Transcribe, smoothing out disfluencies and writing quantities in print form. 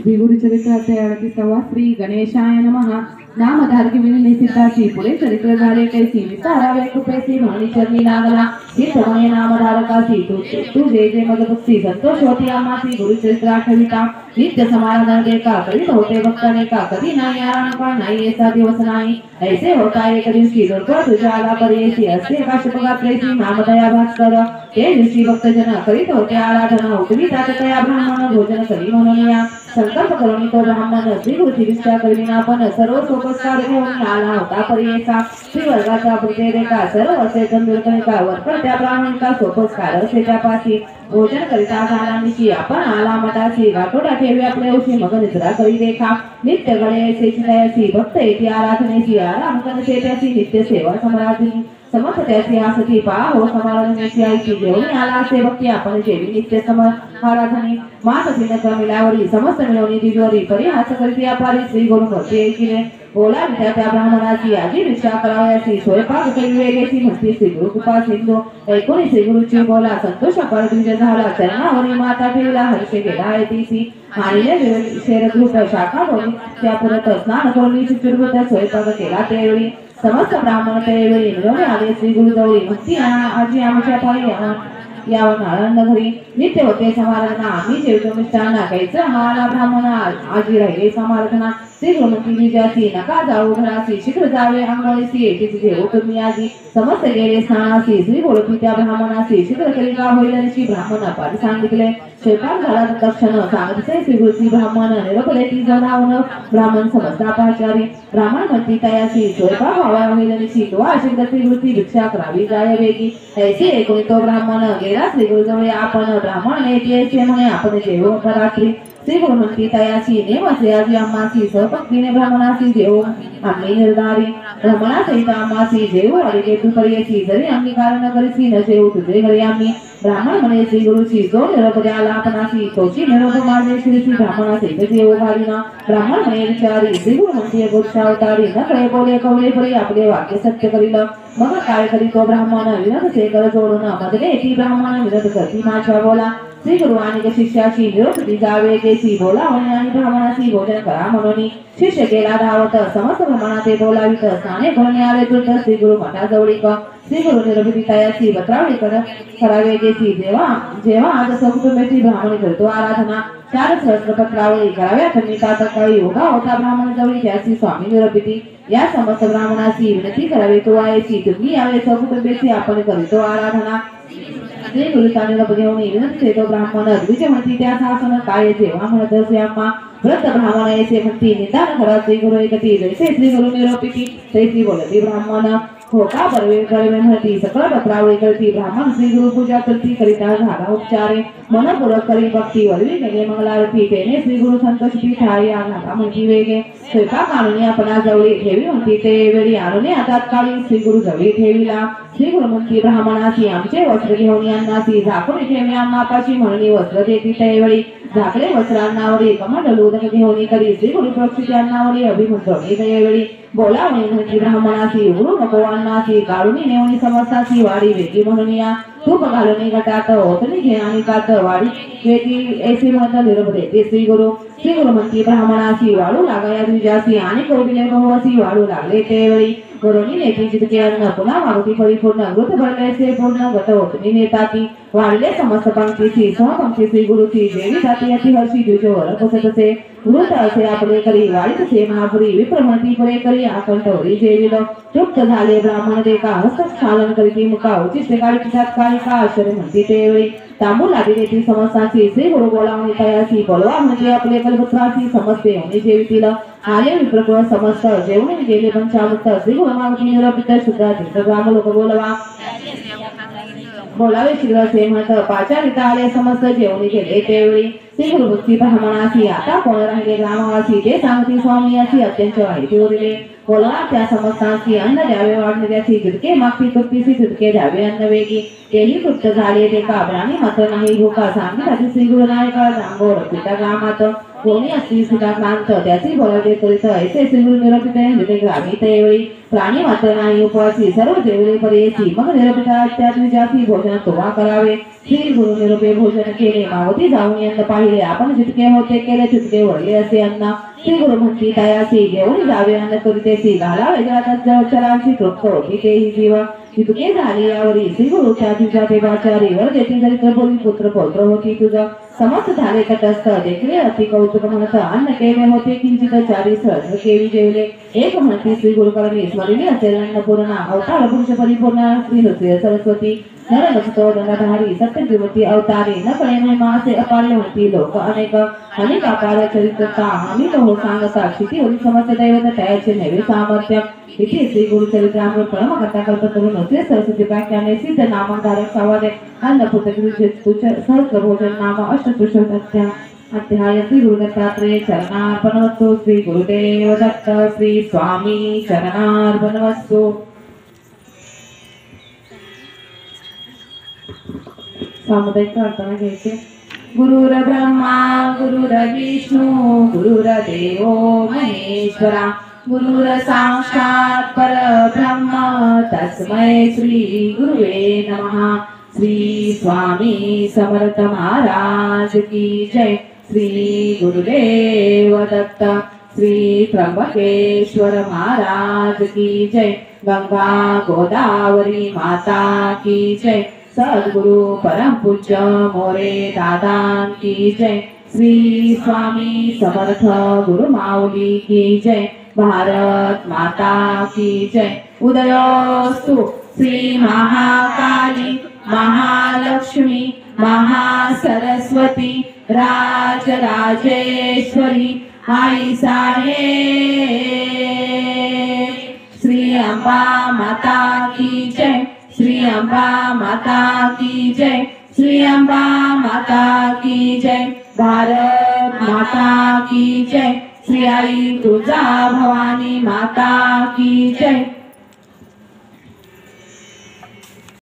श्री गुरुचरित्राचे 38वा श्री गणेशाय नमः. नामधारकी विनिली सिद्धाची पुढे चरित्र झाले कैसी विचारावे कृपेसी म्हणून चरणी लागला ही समये नामधारकाची तू जे जे मग भक्ती संतोष होती आम्हाची गुरुचरित्र आठविता नित्य समाराधन के का करीत होते भक्ताने का कधी नाही आराम का नाही ऐसा दिवस नाही ऐसे होता एक दिवशी दुर्गा तुझ्या आला परेसी असे काशपगात्रेसी नामदया भास्कर ते दिवशी भक्तजन करीत होते आराधना उठवी तात तया ब्राह्मण भोजन करी म्हणून या संकल्प करून तो ब्राह्मण श्री गुरुची विष्ठा करीना पण सर्व सोपस्कार घेऊन आला होता परेसा श्री वर्गाचा प्रतिरेखा सर्व असे चंद्रकणिका वरपर त्या ब्राह्मणिका सोपस्कार असे त्यापासी भोजन करिता घालानिशी आपण आला मठासी वाटोडा ठेवी आपले उशी मग निद्रा करी देखा नित्य गणेशेची दयासी भक्त येथे आराधनेची आराम करते त्याची नित्य सेवा समाराधनी समर्थ त्याची आसती पाहो समाराधनेची आईची जेवणी आला असे भक्ती आपण जेवी नित्य समाराधनी मात तिन मिलावरी समस्त मिळवणी दिजवरी परिहास करीती अपारी श्री गुरु भक्ती ऐकिले बोला त्या ब्राह्मणाची आजी विचार करावयाची स्वयंपाक करी वेगेची म्हणती श्री गुरु कृपा सिंधू ऐकून श्री गुरुची बोला संतोष अपार तुझ्या झाला चरणावरी माता ठेवला हर्षे गेला येतीसी आणले शेरगृत शाखा बोली त्या पुरत स्नान करून चित्रभूत स्वयंपाक केला त्यावेळी समस्त ब्राह्मण त्यावेळी मिळवणे आले श्री गुरु जवळी म्हणती आजी आमच्या पायी यावं नाळंद घरी नित्य होते समाराधना आम्ही जेवतो मिष्टांना काहीच आम्हाला ब्राह्मण आजी राहिले समाराधना श्री गुरुमती विजयासी नका जाऊ घरासी शीघ्र जावे अंगणीसी येतीच जेवू तुम्ही आजी समस्त गेले स्नानासी श्री गुरुपी त्या ब्राह्मणासी शीघ्र केली का होईल ब्राह्मण अपारी सांगितले स्वयंपाक झाला दक्षिण सांगितले श्री गुरुची ब्राह्मण निरोप देती जनावून ब्राह्मण समस्त अपाचारी ब्राह्मण म्हणती तयासी स्वयंपाक व्हावा होईल तो अशी श्री गुरुची भिक्षा करावी जाय वेगी ऐसे ऐकून तो ब्राह्मण गेला श्री गुरु जवळ आपण ब्राह्मण येते म्हणे आपण जेवू रात्री श्री गुरु म्हणती तयाची नेमसे आजी आम्हासी सहपक्तीने ब्राह्मणासी जेवू आम्ही निर्धारी ब्राह्मणा सहित आम्हासी जेवू आली तू करीयसी जरी आम्ही कारण करीसी न जेवू तुझे घरी आम्ही ब्राह्मण म्हणे श्री गुरुची जो निरोप द्याला आपणासी तोची निरोप माझे श्रीची ब्राह्मणा सहित जेवू घालीना ब्राह्मण म्हणे विचारी श्री गुरु म्हणती गोष्ठावतारी न कळे बोले कवळे परी आपले वाक्य सत्य करील मग काय करी तो ब्राह्मण विनत से कर जोडून मधले ती ब्राह्मण विनत करती माझ्या बोला श्री गुरु आणि शिष्याची निरोपती जावे केसी बोला आणि ब्राह्मणाची भोजन करा म्हणून शिष्य गेला धावत समस्त ब्राह्मणाचे बोलावित स्नाने घोळणे आले तुट श्री गुरु मठाजवळीक श्री गुरु निरोपती तयाची बत्रावळी करावे केसी जेव्हा आज सकुटुंबाची ब्राह्मणी करतो आराधना 4 सहस्र पत्रावळी कराव्या खंडिता सकाळी उभा होता ब्राह्मण जवळी त्याची स्वामी निरोपती या समस्त ब्राह्मणाची विनंती करावी तो आयची तुम्ही यावे सकुटुंबाची आपण करीतो आराधना श्री गुरुचा निरोप घेऊन विनंती तो ब्राह्मण द्विज म्हणती त्या सासन काय जेव्हा म्हणत असे आम्हा व्रत ब्राह्मण याचे म्हणती निदान करा श्री गुरु एकती जैसे श्री गुरु निरोपिती तैसी बोलती ब्राह्मण होता बरवे म्हणती सकळ पत्रावळी करती ब्राह्मण श्री गुरु पूजा करती करिता झाला उपचारे मनपूर्वक करी भक्ती वरवी गेले मंगलारती तेने श्री गुरु संतोषी ठाई आघाता म्हणती वेगे स्वयंपाक आणून आपणा जवळी ठेवी म्हणती ते वेळी आणून आता काळी श्री गुरु जवळी ठेवीला श्री गुरु म्हणती ब्राह्मणाची आमचे वस्त्र घेऊन यांनासी झाकून ठेवी आम्हापाची म्हणून वस्त्र देती त्यावेळी झाकले वस्त्रांनावरी कमंडल उदक घेऊन करी श्री गुरु प्रक्षित यांनावरी अभिमुद्रवणी त्यावेळी बोलावणी म्हणती ब्राह्मणाची उरू नको अन्नाची काढून नेवणी समस्याची वाडी वेगी म्हणून या तूप घालून गटात ओतणी घे आणि कात वाडी वेगी ऐसे म्हणत निरोप देते श्री गुरु म्हणती ब्राह्मणाची वाढू लागाया द्विजासी आणि कौटिल्य बहुवासी वाढू लागले त्यावेळी गुरुनी नेती जितके अन्न पुन्हा मागती परिपूर्ण वृत भरलेसे पूर्ण गत ओतणी नेताती वाढले समस्त पंक्तीची सहपंक्ती श्री गुरुची जेवी जाती अति हर्षी द्विजवर बसत असे वृत असे आपले करी वाढीत असे महापुरी विप्रमती पुरे करी आकंठवरी जेविल तृप्त झाले ब्राह्मण देका हस्तक्षालन करीती मुका उचिष्ट काळी काळिका आश्चर्य म्हणती त्यावेळी तांबूल आधी देती समस्ताची श्री गुरु बोलावणी तयासी बोलवा म्हणजे आपले कल्पत्राची समजते आणि जेवितील आले विप्रकुळ समस्त जेवणे गेले पंचामृत श्री गुरु मागती निरोपित शुद्ध तीर्थग्राम लोक बोलवा बोलावे शीघ्र से म्हणत पाचारिता आले समस्त जेवणी गेले त्यावेळी श्री गुरुभक्ती ब्राह्मणासी आता कोण राहिले ग्रामवासी ते सांगती स्वामी याची अत्यंत माहिती उरले बोलवा त्या समस्तांची अन्न द्यावे वाढणे त्याची जितके मागती तुटतीसी तितके द्यावे अन्न वेगी तेही तृप्त झाले ते काबराने मात्र नाही भूका सांगितली श्री गुरु नायका रांगोर पिता ग्रामात कोणी असती सुद्धा क्रांत त्याची बोलावे करीत ऐसे श्री गुरु निरोपित हृदय ग्रामी त्यावेळी प्राणी मात्र नाही उपवासी सर्व जेवले पर्येसी मग निरोपिता त्या द्विजासी भोजन तोवा करावे श्री गुरु निरोपे भोजन केले मावती जाऊन यंद पाहिजे पाहिले आपण जितके होते केले तितके वळले असे अन्न श्री गुरु म्हणती तयासी घेऊन जावे अन्न करीतेसी घाला वेगळा चरांची तृप्त होती तेही जीव तितके झाले यावरी श्री गुरुच्या तुझ्या देवाचारीवर जेथे जरी बोली पुत्र पौत्र होती तुझं समस्त झाले तटस्थ देखले अति कौतुक म्हणत अन्न केले होते किंचित चारी सहस्र केवी जेवले एक म्हणती श्री गुरुकडे स्मरणी असेल अन्नपूर्णा अवतार पुरुष परिपूर्ण श्री नृसिंह सरस्वती नरनसतो दंडधारी सत्यजीवती अवतारे न कळे महिमा असे अपार्य होती लोक अनेक अनेक अपार चरित्रता आम्ही तो सांगता क्षिती होती समस्त दैवत तयाचे नैवे सामर्थ्य इथे श्री गुरु चरित्रामृत परम कथा कल्पतरू नृसिंह सरस्वती व्याख्याने सिद्ध नामधारक संवादे अन्नपूर्णा सहस्र भोजन नाम अष्टपुरुषोत्तम अध्याय श्री गुरु दत्तात्रेय चरणार्पणमस्तु श्री गुरुदेव दत्त श्री स्वामी चरणार्पणमस्तु सामुदायिक प्रार्थना घ्यायची गुरुर ब्रह्मा गुरुर विष्णू गुरुर्देवो महेश्वरा गुरुर साक्षात् परब्रह्म तस्मै श्री गुरुवे नमः श्री स्वामी समर्थ महाराज की जय श्री गुरुदेव दत्त श्री त्र्यंबकेश्वर महाराज की जय गंगा गोदावरी माता की जय सद्गुरु परम पूज्य मोरे दादान की जय श्री स्वामी समर्थ गुरु माऊली की जय भारत माता की जय उदयोस्तु श्री महाकाली महालक्ष्मी महासरस्वती राजराजेश्वरी आई साहेब श्री अंबा माता की जय श्री अंबा माता की जय श्री अंबा माता की जय भारत माता की जय श्री आई तुळजा भवानी माता की जय।